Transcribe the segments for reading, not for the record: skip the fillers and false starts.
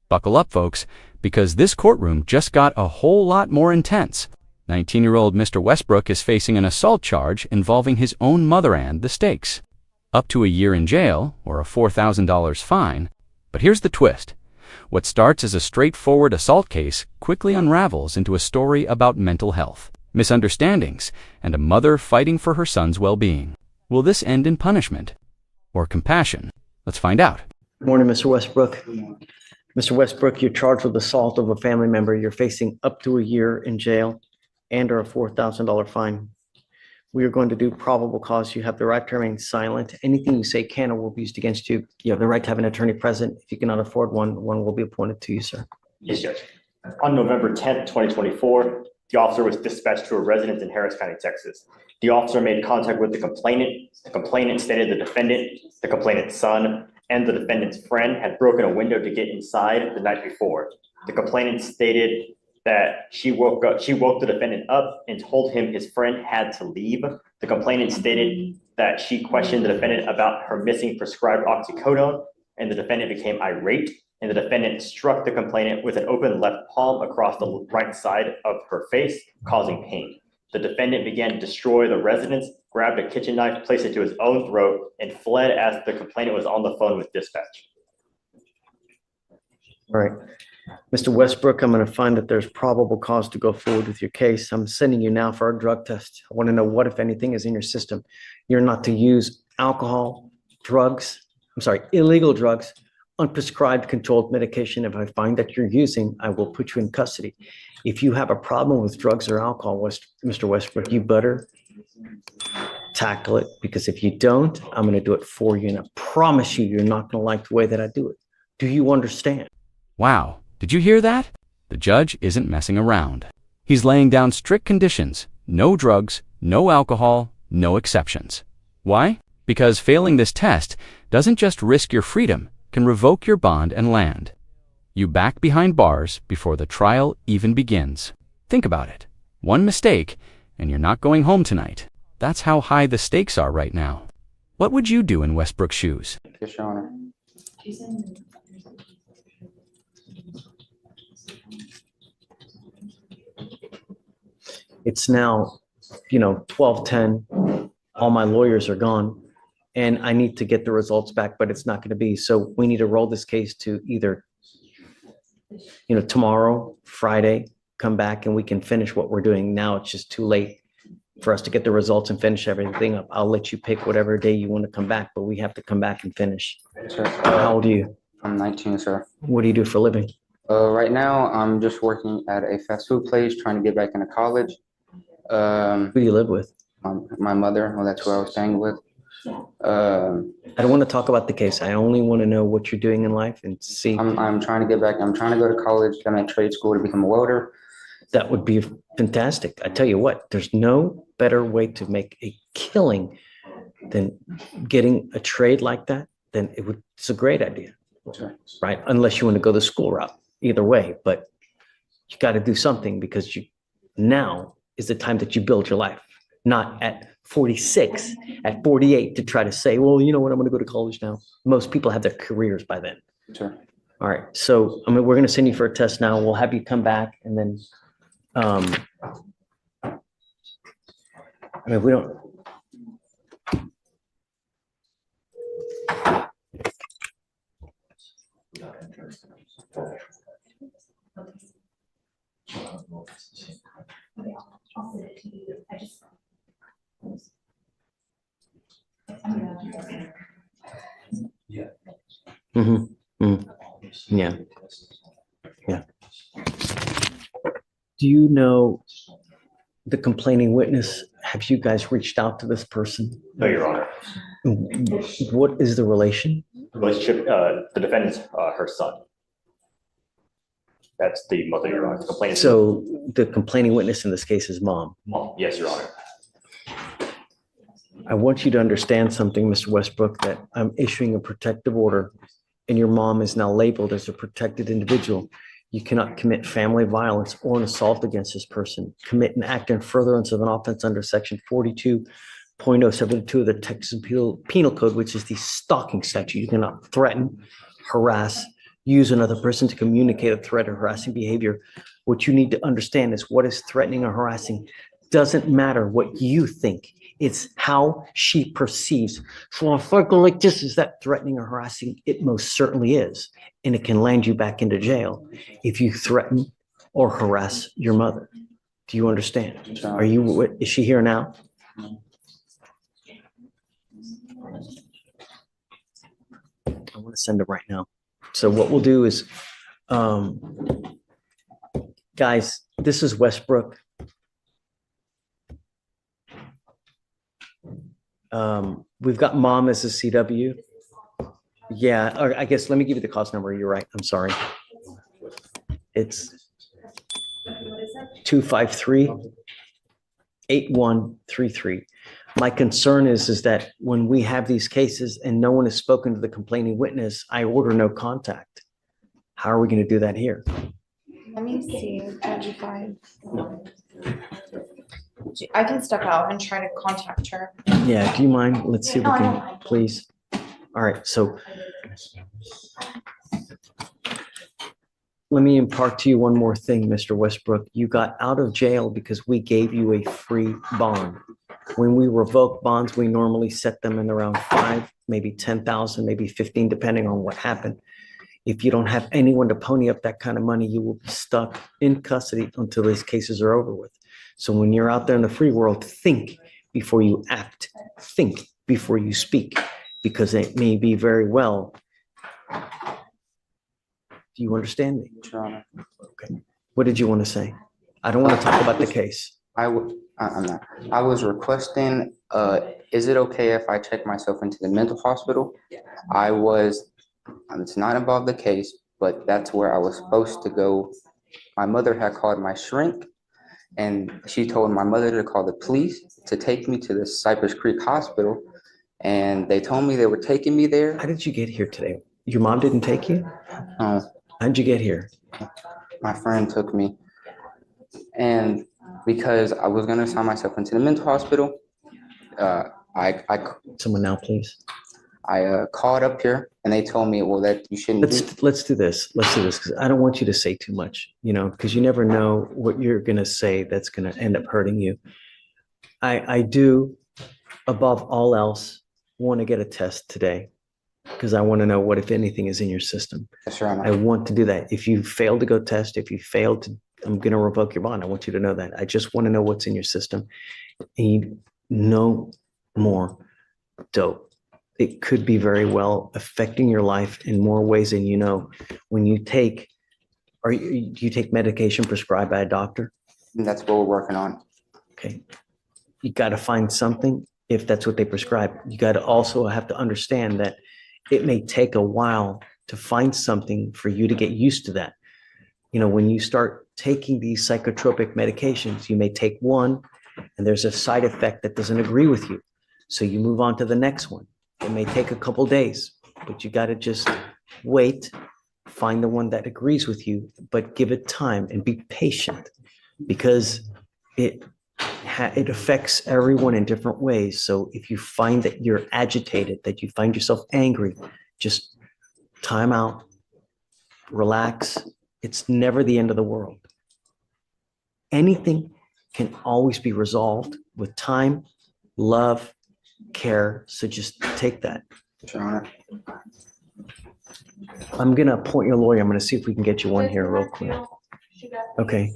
Buckle up, folks, because this courtroom just got a whole lot more intense. 19-year-old Mr. Westbrook is facing an assault charge involving his own mother and the stakes. Up to a year in jail or a $4,000 fine. But here's the twist. What starts as a straightforward assault case quickly unravels into a story about mental health, misunderstandings, and a mother fighting for her son's well-being. Will this end in punishment or compassion? Let's find out. Good morning, Mr. Westbrook. Mr. Westbrook, you're charged with assault of a family member. You're facing up to a year in jail and or a $4,000 fine. We are going to do probable cause. You have the right to remain silent. Anything you say can or will be used against you. You have the right to have an attorney present. If you cannot afford one, one will be appointed to you, sir. Yes, Judge. On November 10th, 2024, the officer was dispatched to a residence in Harris County, Texas. The officer made contact with the complainant. The complainant stated the defendant, the complainant's son, and the defendant's friend had broken a window to get inside the night before. The complainant stated that she woke the defendant up and told him his friend had to leave. The complainant stated that she questioned the defendant about her missing prescribed oxycodone, and the defendant became irate, and the defendant struck the complainant with an open left palm across the right side of her face, causing pain. The defendant began to destroy the residence, grabbed a kitchen knife, placed it to his own throat, and fled as the complainant was on the phone with dispatch. All right. Mr. Westbrook, I'm going to find that there's probable cause to go forward with your case. I'm sending you now for a drug test. I want to know what, if anything, is in your system. You're not to use alcohol, illegal drugs, unprescribed controlled medication. If I find that you're using, I will put you in custody. If you have a problem with drugs or alcohol, Mr. Westbrook, you better tackle it, because if you don't, I'm going to do it for you. And I promise you, you're not going to like the way that I do it. Do you understand? Wow, did you hear that? The judge isn't messing around. He's laying down strict conditions. No drugs, no alcohol, no exceptions. Why? Because failing this test doesn't just risk your freedom, can revoke your bond and land. You back behind bars before the trial even begins. Think about it. One mistake, and you're not going home tonight. That's how high the stakes are right now. What would you do in Westbrook's shoes? Yes, Your Honor. It's now, 12:10. All my lawyers are gone, and I need to get the results back, but it's not going to be. So we need to roll this case to either, tomorrow, Friday, come back and we can finish what we're doing. Now it's just too late for us to get the results and finish everything up. I'll let you pick whatever day you want to come back, but we have to come back and finish. Sir. How old are you? I'm 19, sir. What do you do for a living? Right now, I'm just working at a fast food place, trying to get back into college. Who do you live with? My mother, well, that's who I was staying with. I don't want to talk about the case. I only want to know what you're doing in life and see. I'm trying to get back. I'm trying to go to college, get my trade school to become a welder. That would be fantastic. I tell you what, there's no better way to make a killing than getting a trade like that. Then it's a great idea, Sure. right? Unless you want to go the school route. Either way, but you got to do something, because now is the time that you build your life, not at 46, at 48 to try to say, well, you know what, I'm going to go to college now. Most people have their careers by then. Sure. All right. So, we're going to send you for a test now. We'll have you come back, and then, we don't. Yeah. Yeah. Do you know the complaining witness? Have you guys reached out to this person? No, Your Honor. What is the relation? Relationship, the defendant's her son. That's the mother, Your Honor. The complainant. So the complaining witness in this case is mom. Mom. Yes, Your Honor. I want you to understand something, Mr. Westbrook, that I'm issuing a protective order, and your mom is now labeled as a protected individual. You cannot commit family violence or an assault against this person, commit an act in furtherance of an offense under section 42.072 of the Texas Penal Code, which is the stalking statute. You cannot threaten, harass, use another person to communicate a threat or harassing behavior. What you need to understand is what is threatening or harassing. Doesn't matter what you think. It's how she perceives. So if I go like this, is that threatening or harassing? It most certainly is. And it can land you back into jail if you threaten or harass your mother. Do you understand? Is she here now? I want to send it right now. So what we'll do is, guys, this is Westbrook. We've got mom as a CW. Yeah, or I guess let me give you the cause number. You're right. I'm sorry. It's 253-8133. My concern is that when we have these cases and no one has spoken to the complaining witness, I order no contact. How are we going to do that here? Let me see, Judge Fleischer. I can step out and try to contact her. Yeah, do you mind? Let's see if we can, please. All right, so let me impart to you one more thing, Mr. Westbrook. You got out of jail because we gave you a free bond. When we revoke bonds, we normally set them in around 5, maybe 10,000, maybe 15, depending on what happened. If you don't have anyone to pony up that kind of money, you will be stuck in custody until these cases are over with. So when you're out there in the free world, think before you act, think before you speak, because it may be very well. Do you understand me? Your Honor. Okay. What did you want to say? I don't want to talk about the case. I'm not. I was requesting, is it okay if I check myself into the mental hospital? It's not about the case, but that's where I was supposed to go. My mother had called my shrink, and she told my mother to call the police to take me to the Cypress Creek Hospital. And they told me they were taking me there. How did you get here today? Your mom didn't take you? How'd you get here? My friend took me. And because I was going to sign myself into the mental hospital, Someone now, please. I called up here and they told me, well, that you shouldn't Let's do this. Let's do this because I don't want you to say too much, because you never know what you're going to say that's going to end up hurting you. I do, above all else, want to get a test today because I want to know what, if anything, is in your system. Yes, Your Honor. I want to do that. If you fail to go test, if you fail to, I'm going to revoke your bond. I want you to know that. I just want to know what's in your system. And no more dope. It could be very well affecting your life in more ways than you know. When you take, do you take medication prescribed by a doctor? And that's what we're working on. Okay. You got to find something if that's what they prescribe. You got to also have to understand that it may take a while to find something for you to get used to that. When you start taking these psychotropic medications, you may take one and there's a side effect that doesn't agree with you. So you move on to the next one. It may take a couple days, but you got to just wait, find the one that agrees with you, but give it time and be patient because it affects everyone in different ways. So if you find that you're agitated, that you find yourself angry, just time out, relax. It's never the end of the world. Anything can always be resolved with time, love, care. So just take that. Your Honor. I'm going to appoint your lawyer. I'm going to see if we can get you one here real quick. Okay.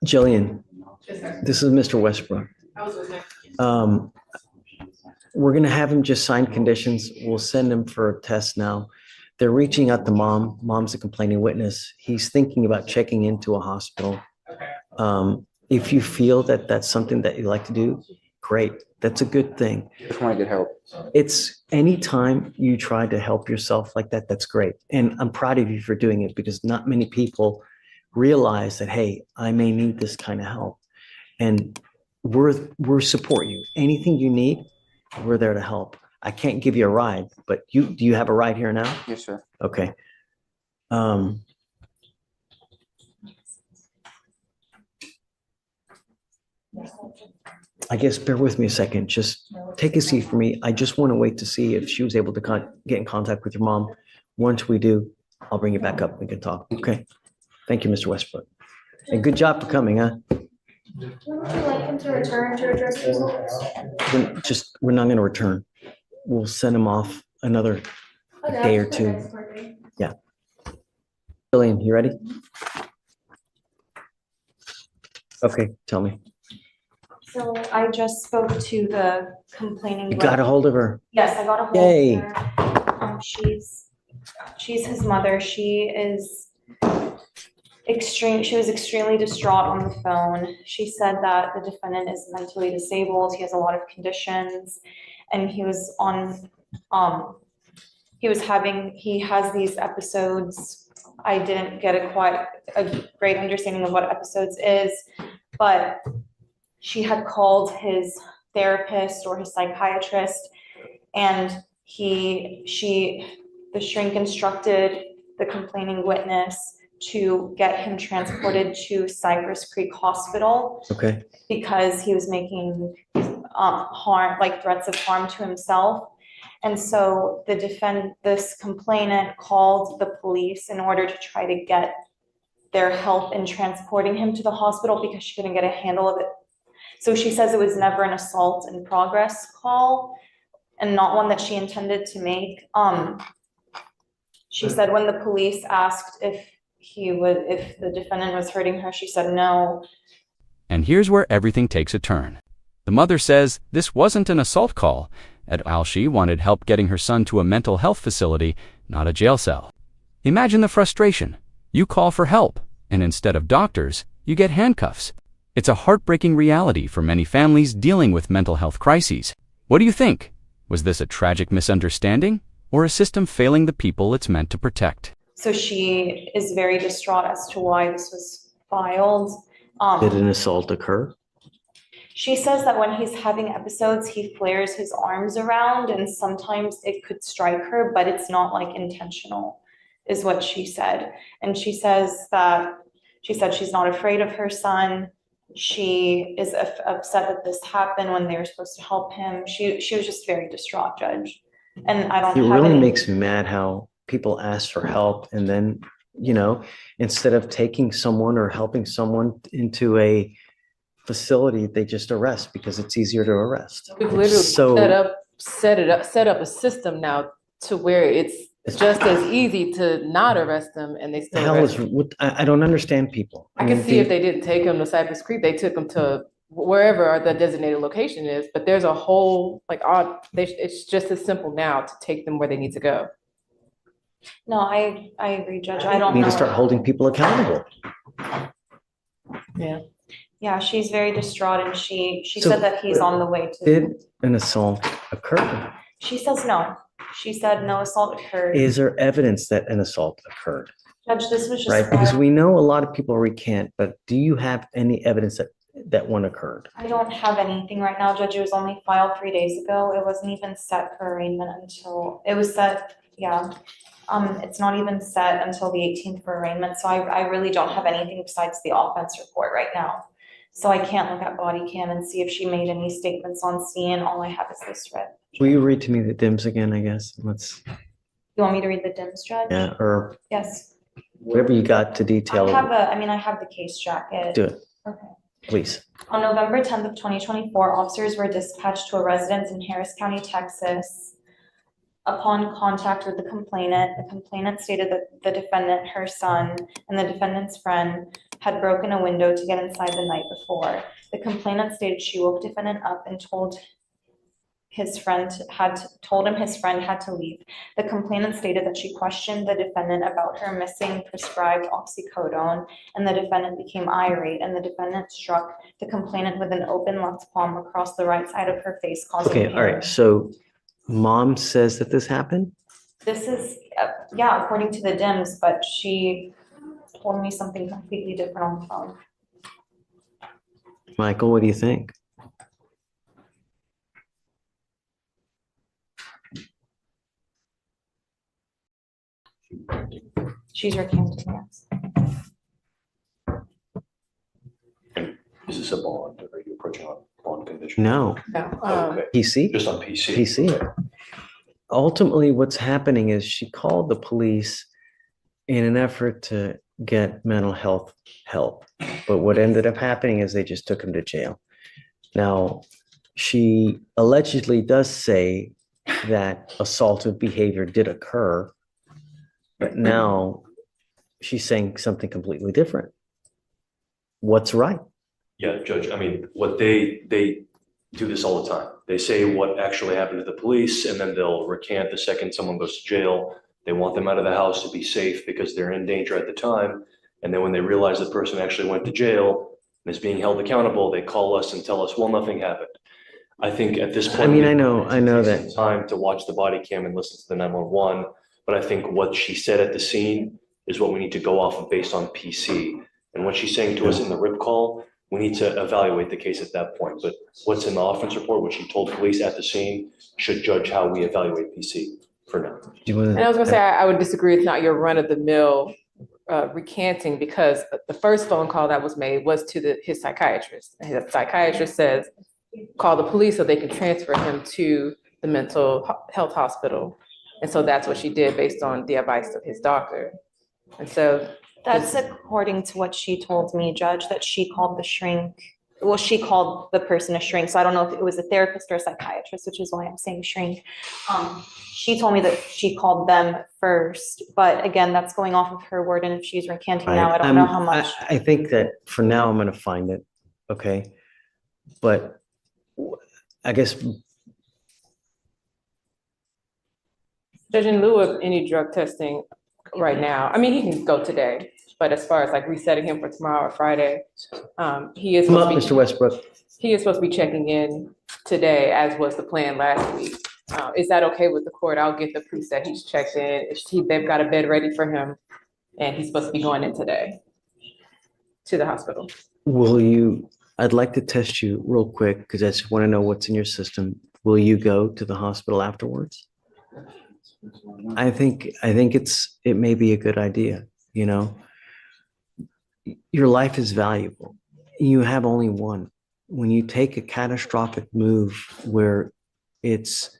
Jillian, this is Mr. Westbrook. We're going to have him just sign conditions. We'll send him for a test now. They're reaching out to mom. Mom's a complaining witness. He's thinking about checking into a hospital. If you feel that that's something that you like to do, great. That's a good thing. Just want to get help. It's anytime you try to help yourself like that, that's great. And I'm proud of you for doing it because not many people realize that, hey, I may need this kind of help. And we're support you. Anything you need, we're there to help. I can't give you a ride, but do you have a ride here now? Yes, sir. Okay. I guess bear with me a second. Just take a seat for me. I just want to wait to see if she was able to get in contact with your mom. Once we do, I'll bring you back up. We can talk. Okay. Thank you, Mr. Westbrook. And good job for coming, huh? Would you like him to return to address results? We're not going to return. We'll send him off another day or two. Yeah. Jillian, you ready? Okay, tell me. So I just spoke to the complaining. You got a hold of her? Yes, I got a hold Yay. of her. She's his mother. She was extremely distraught on the phone. She said that the defendant is mentally disabled. He has a lot of conditions, and he has these episodes. I didn't get quite a great understanding of what episodes is, but she had called his therapist or his psychiatrist, and the shrink instructed the complaining witness to get him transported to Cypress Creek Hospital. Okay. Because he was making threats of harm to himself. And so this complainant called the police in order to try to get their help in transporting him to the hospital because she couldn't get a handle of it. So she says it was never an assault in progress call and not one that she intended to make. She said when the police asked if the defendant was hurting her, she said no. And here's where everything takes a turn. The mother says this wasn't an assault call, at all she wanted help getting her son to a mental health facility, not a jail cell. Imagine the frustration. You call for help, and instead of doctors, you get handcuffs. It's a heartbreaking reality for many families dealing with mental health crises. What do you think? Was this a tragic misunderstanding, or a system failing the people it's meant to protect? So she is very distraught as to why this was filed. Did an assault occur? She says that when he's having episodes, he flares his arms around and sometimes it could strike her, but it's not like intentional, is what she said. And she said she's not afraid of her son. She is upset that this happened when they were supposed to help him. She was just very distraught, Judge. And I don't It have really any. makes me mad how people ask for help and then, instead of taking someone or helping someone into a facility, they just arrest because it's easier to arrest. We've literally So set up a system now to where it's just as easy to not arrest them and they the still hell arrest is them. what I don't understand people. I can see if they didn't take them to Cypress Creek, they took them to wherever the designated location is, but there's a whole, it's just as simple now to take them where they need to go. No, I agree, Judge. I don't We know. need to start holding people accountable. Yeah. Yeah, she's very distraught and she So, said that he's on the way to. Did an assault occur? She says no. She said no assault occurred. Is there evidence that an assault occurred? Judge, this was just. Right, because we know a lot of people recant, but do you have any evidence that one occurred? I don't have anything right now, Judge. It was only filed 3 days ago. It wasn't even set for arraignment until, it was set, yeah. It's not even set until the 18th for arraignment, so I really don't have anything besides the offense report right now. So I can't look at body cam and see if she made any statements on scene. All I have is this writ. Will you read to me the DIMS again, I guess? You want me to read the DIMS, Judge? Yeah, or Yes. whatever you got to detail. I have the case jacket. Do it, Okay. please. On November 10th of 2024, officers were dispatched to a residence in Harris County, Texas. Upon contact with the complainant stated that the defendant, her son, and the defendant's friend had broken a window to get inside the night before. The complainant stated she woke defendant up and told him his friend had to leave. The complainant stated that she questioned the defendant about her missing prescribed oxycodone, and the defendant became irate, and the defendant struck the complainant with an open left palm across the right side of her face, causing Okay, pain. all right, so mom says that this happened? This is, yeah, according to the DIMS, but she told me something completely different on the phone. Michael, what do you think? She's recanted, yes. Is this a bond? Are you approaching a bond criminal conviction? No, Okay, PC, just on PC. PC. Ultimately, what's happening is she called the police in an effort to get mental health help. But what ended up happening is they just took him to jail. Now, she allegedly does say that assaultive behavior did occur, but now she's saying something completely different. What's right? Yeah, Judge, I mean, what they do this all the time. They say what actually happened to the police, and then they'll recant the second someone goes to jail. They want them out of the house to be safe because they're in danger at the time. And then when they realize the person actually went to jail and is being held accountable, they call us and tell us, well, nothing happened. I think at this point. I mean, I know that. Time to watch the body cam and listen to the 911, but I think what she said at the scene is what we need to go off of based on PC. And what she's saying to us in the rip call, we need to evaluate the case at that point. But what's in the offense report, what she told police at the scene, should judge how we evaluate PC for now. And I was gonna say, I would disagree. It's not your run of the mill recanting, because the first phone call that was made was to his psychiatrist. And his psychiatrist says, call the police so they can transfer him to the mental health hospital. And so that's what she did based on the advice of his doctor. And so That's according to what she told me, Judge, that she called the shrink. Well, she called the person a shrink. So I don't know if it was a therapist or a psychiatrist, which is why I'm saying shrink. She told me that she called them first, but again, that's going off of her word. And if she's recanting now, I don't know how much. I think that for now, I'm going to find it. Okay. But I guess. Judge, in lieu of any drug testing right now, I mean, he can go today, but as far as like resetting him for tomorrow or Friday, he is. Come up, Mr. Westbrook. He is supposed to be checking in today, as was the plan last week. Is that okay with the court? I'll get the proof that he's checked in. They've got a bed ready for him, and he's supposed to be going in today to the hospital. I'd like to test you real quick because I just want to know what's in your system. Will you go to the hospital afterwards? I think it may be a good idea. You know, your life is valuable. You have only one. When you take a catastrophic move where it's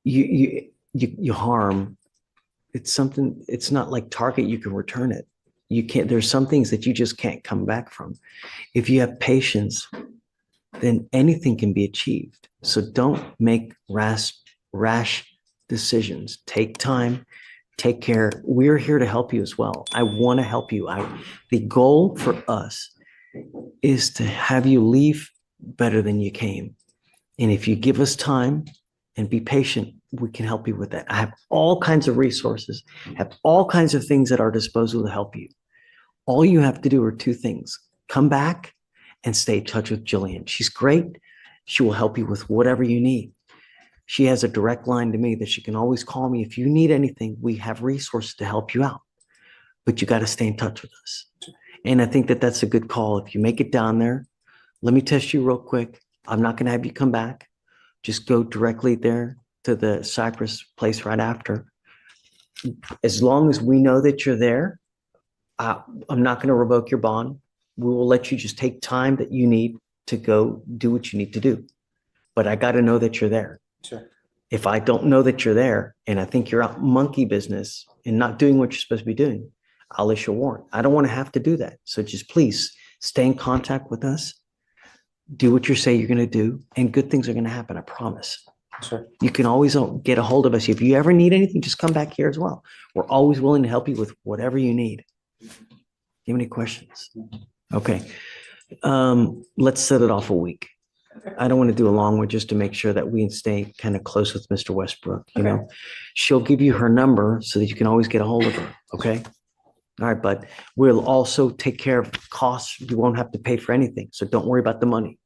you harm, it's something, it's not like Target, you can return it. You can't, there's some things that you just can't come back from. If you have patience, then anything can be achieved. So don't make rash decisions. Take time, take care. We're here to help you as well. I want to help you. The goal for us is to have you leave better than you came. And if you give us time and be patient, we can help you with that. I have all kinds of resources, have all kinds of things at our disposal to help you. All you have to do are two things. Come back and stay in touch with Jillian. She's great. She will help you with whatever you need. She has a direct line to me that she can always call me. If you need anything, we have resources to help you out. But you got to stay in touch with us. And I think that that's a good call. If you make it down there, let me test you real quick. I'm not going to have you come back. Just go directly there to the Cypress place right after. As long as we know that you're there, I'm not going to revoke your bond. We will let you just take time that you need to go do what you need to do. But I got to know that you're there. Sure. If I don't know that you're there and I think you're out monkey business and not doing what you're supposed to be doing, I'll issue a warrant. I don't want to have to do that. So just please stay in contact with us. Do what you say you're going to do, and good things are going to happen. I promise. Sure. You can always get a hold of us. If you ever need anything, just come back here as well. We're always willing to help you with whatever you need. Do you have any questions? Okay. Let's set it off a week. I don't want to do a long one just to make sure that we stay kind of close with Mr. Westbrook. You know, she'll give you her number so that you can always get a hold of her. Okay. All right. But we'll also take care of costs. You won't have to pay for anything. So don't worry about the money.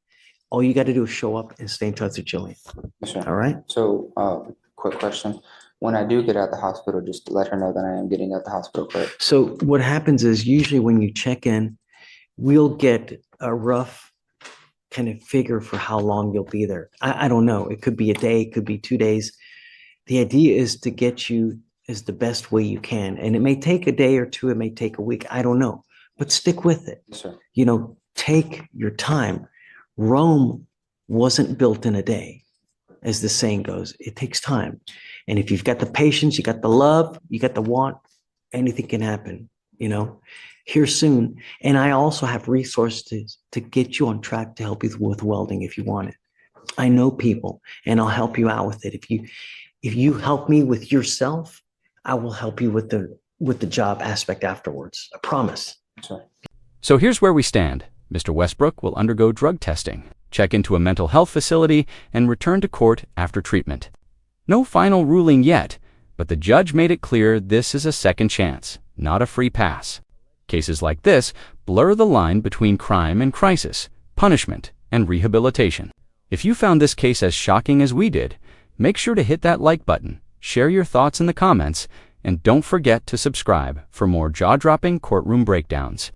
All you got to do is show up and stay in touch with Jillian. Sure. All right. So, quick question. When I do get out of the hospital, just let her know that I am getting out of the hospital, correct? So what happens is usually when you check in, we'll get a rough kind of figure for how long you'll be there. I don't know. It could be a day, it could be 2 days. The idea is to get you as the best way you can. And it may take a day or two, it may take a week. I don't know, but stick with it. Yes, sir. You know, Take your time. Rome wasn't built in a day, as the saying goes. It takes time. And if you've got the patience, you got the love, you got the want, anything can happen, here soon. And I also have resources to get you on track to help you with welding if you want it. I know people and I'll help you out with it. If you help me with yourself, I will help you with the job aspect afterwards. I promise. So here's where we stand. Mr. Westbrook will undergo drug testing, check into a mental health facility, and return to court after treatment. No final ruling yet, but the judge made it clear this is a second chance, not a free pass. Cases like this blur the line between crime and crisis, punishment and rehabilitation. If you found this case as shocking as we did, make sure to hit that like button, share your thoughts in the comments, and don't forget to subscribe for more jaw-dropping courtroom breakdowns.